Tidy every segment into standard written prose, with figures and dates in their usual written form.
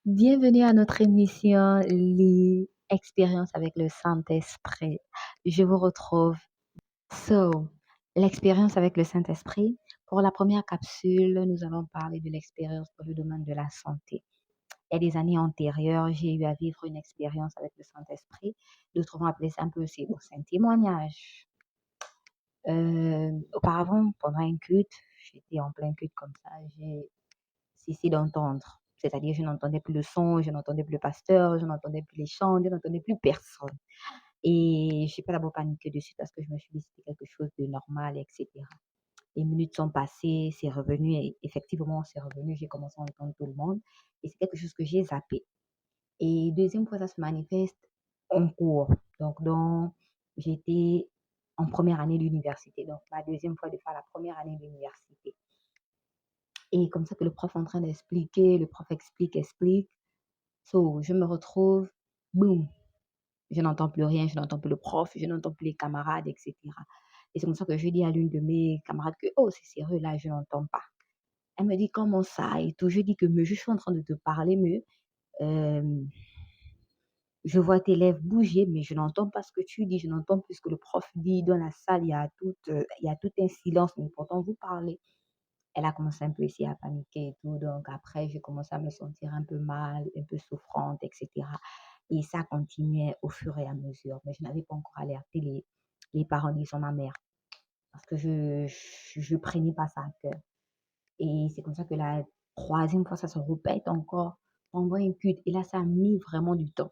Bienvenue à notre émission, les expériences avec le Saint-Esprit. Je vous retrouve. So, l'expérience avec le Saint-Esprit. Pour la première capsule, nous allons parler de l'expérience dans le domaine de la santé. Il y a des années antérieures, j'ai eu à vivre une expérience avec le Saint-Esprit. D'autres vont appeler ça un peu aussi, bon, c'est un témoignage. Auparavant, pendant un culte, j'étais en plein culte comme ça, j'ai cessé d'entendre. C'est-à-dire, je n'entendais plus le son, je n'entendais plus le pasteur, je n'entendais plus les chants, je n'entendais plus personne. Et je n'ai pas d'abord paniqué dessus parce que je me suis dit que c'était quelque chose de normal, etc. Les minutes sont passées, c'est revenu, et effectivement, c'est revenu, j'ai commencé à entendre tout le monde. Et c'est quelque chose que j'ai zappé. Et deuxième fois, ça se manifeste en cours. Donc, j'étais en première année d'université. Donc, ma deuxième fois de faire la première année d'université. Et comme ça que le prof est en train d'expliquer, le prof explique. So, je me retrouve, boum, je n'entends plus rien, je n'entends plus le prof, je n'entends plus les camarades, etc. Et c'est comme ça que je dis à l'une de mes camarades que, oh, c'est sérieux, là, je n'entends pas. Elle me dit, comment ça et tout. Je dis que, mais je suis en train de te parler, mais euh, je vois tes lèvres bouger, mais je n'entends pas ce que tu dis, je n'entends plus ce que le prof dit. Dans la salle, il y a tout un silence, mais pourtant vous parlez. Elle a commencé un peu ici à paniquer et tout. Donc après, j'ai commencé à me sentir un peu mal, un peu souffrante, etc. Et ça continuait au fur et à mesure. Mais je n'avais pas encore alerté les parents, disons ma mère, parce que je prenais pas ça à cœur. Et c'est comme ça que la troisième fois, ça se répète encore pendant un culte. Et là, ça a mis vraiment du temps.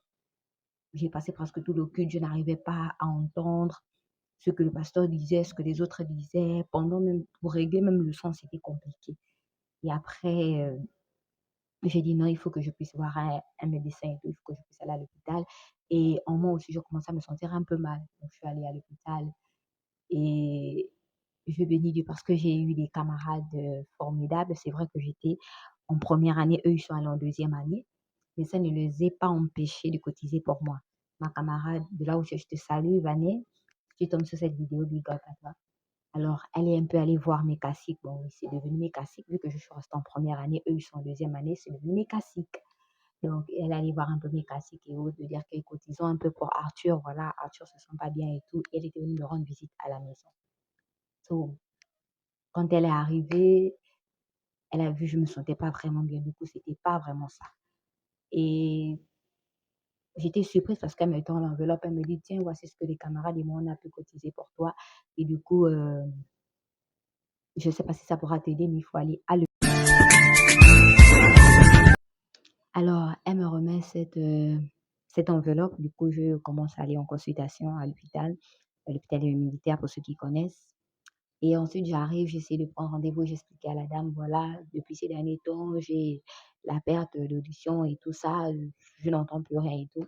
J'ai passé presque tout le culte, je n'arrivais pas à entendre ce que le pasteur disait, ce que les autres disaient. Pendant même, pour régler même le son, c'était compliqué. Et après, j'ai dit non, il faut que je puisse voir un médecin et tout, il faut que je puisse aller à l'hôpital. Et en moi aussi, je commençais à me sentir un peu mal. Donc, je suis allée à l'hôpital et je bénis Dieu parce que j'ai eu des camarades formidables. C'est vrai que j'étais en première année, eux, ils sont allés en deuxième année, mais ça ne les a pas empêchés de cotiser pour moi. Ma camarade, de là où je te salue, Vanessa, tu tombes sur cette vidéo, big up à toi. Alors, elle est un peu allée voir mes classiques. Bon, oui, c'est devenu mes classiques. Vu que je suis restée en première année, eux, ils sont en deuxième année, c'est devenu mes classiques. Donc, elle est allée voir un peu mes classiques et autres, de dire qu'écoute, ils ont un peu pour Arthur. Voilà, Arthur se sent pas bien et tout. Elle était venue me rendre visite à la maison. So, quand elle est arrivée, elle a vu, je me sentais pas vraiment bien. Du coup, c'était pas vraiment ça. Et j'étais surprise parce qu'elle me tend l'enveloppe. Elle me dit, tiens, voici ce que les camarades et moi, on a pu cotiser pour toi. Et du coup, je sais pas si ça pourra t'aider, mais il faut aller à Alors, elle me remet cette enveloppe. Du coup, je commence à aller en consultation à l'hôpital. L'hôpital militaire, pour ceux qui connaissent. Et ensuite, j'arrive, j'essaie de prendre rendez-vous, j'explique à la dame, voilà, depuis ces derniers temps, j'ai la perte d'audition et tout ça, je n'entends plus rien et tout.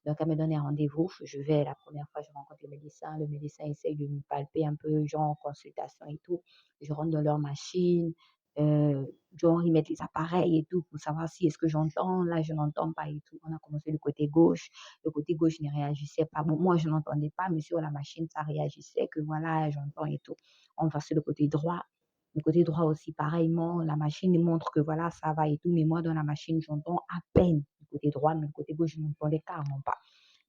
Donc, elle me donne un rendez-vous. Je vais la première fois, je rencontre le médecin essaye de me palper un peu, genre en consultation et tout. Je rentre dans leur machine, euh, genre ils mettent les appareils et tout pour savoir si est-ce que j'entends. Là, je n'entends pas et tout. On a commencé du côté gauche. Le côté gauche ne réagissait pas. Bon, moi, je n'entendais pas, mais sur la machine, ça réagissait que voilà, j'entends et tout. On va sur le côté droit. Le côté droit aussi, pareillement, la machine montre que voilà, ça va et tout, mais moi, dans la machine, j'entends à peine le côté droit, mais le côté gauche, je n'entendais carrément pas.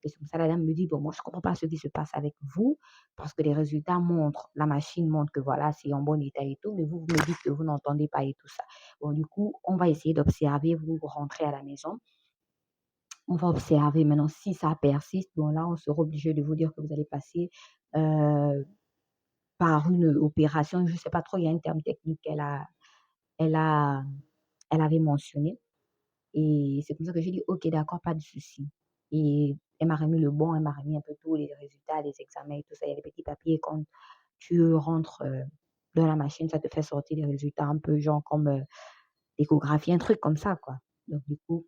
Et c'est comme ça, la dame me dit, bon, moi, je ne comprends pas ce qui se passe avec vous, parce que les résultats montrent, la machine montre que voilà, c'est en bon état et tout, mais vous me dites que vous n'entendez pas et tout ça. Bon, du coup, on va essayer d'observer, vous rentrez à la maison, on va observer maintenant si ça persiste. Bon, là, on sera obligé de vous dire que vous allez passer euh, par une opération, je ne sais pas trop, il y a un terme technique elle a, elle avait mentionné. Et c'est comme ça que j'ai dit, OK, d'accord, pas de souci. Et elle m'a remis le bon, elle m'a remis un peu tous les résultats, les examens et tout ça. Il y a des petits papiers quand tu rentres dans la machine, ça te fait sortir des résultats un peu genre comme l'échographie, un truc comme ça, quoi. Donc, du coup,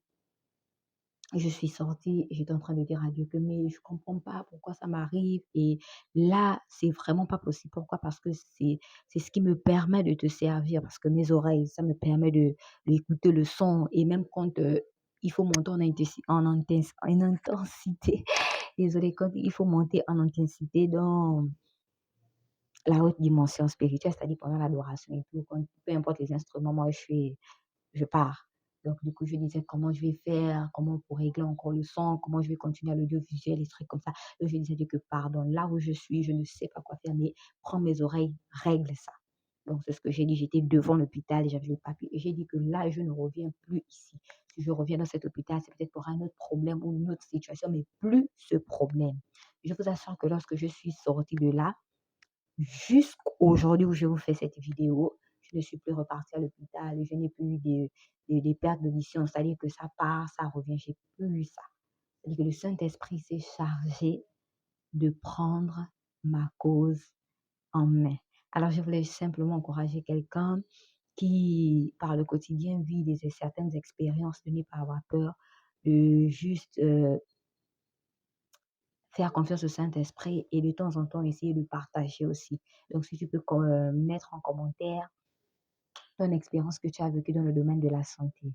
je suis sortie et j'étais en train de dire à Dieu que mais je comprends pas pourquoi ça m'arrive et là c'est vraiment pas possible. Pourquoi? Parce que c'est ce qui me permet de te servir parce que mes oreilles ça me permet de d'écouter le son et même quand il faut monter en intensité désolée quand il faut monter en intensité dans la haute dimension spirituelle c'est-à-dire pendant l'adoration et tout quand, peu importe les instruments moi je pars Donc du coup, je disais: «Comment je vais faire? Comment pour régler encore le son? Comment je vais continuer à l'audiovisuel?» des trucs comme ça. Donc je disais: «Que pardon, là où je suis, je ne sais pas quoi faire, mais prends mes oreilles, règle ça». Donc c'est ce que j'ai dit, j'étais devant l'hôpital et j'avais le papier et j'ai dit que là, je ne reviens plus ici. Si je reviens dans cet hôpital, c'est peut-être pour un autre problème ou une autre situation, mais plus ce problème. Je vous assure que lorsque je suis sortie de là, jusqu'aujourd'hui où je vous fais cette vidéo, je ne suis plus repartie à l'hôpital, je n'ai plus eu des pertes d'audition, c'est-à-dire que ça part, ça revient, j'ai plus eu ça. C'est-à-dire que le Saint-Esprit s'est chargé de prendre ma cause en main. Alors je voulais simplement encourager quelqu'un qui, par le quotidien, vit certaines expériences, de ne pas avoir peur, de juste faire confiance au Saint-Esprit et de temps en temps essayer de partager aussi. Donc, si tu peux mettre en commentaire ton expérience que tu as vécue dans le domaine de la santé.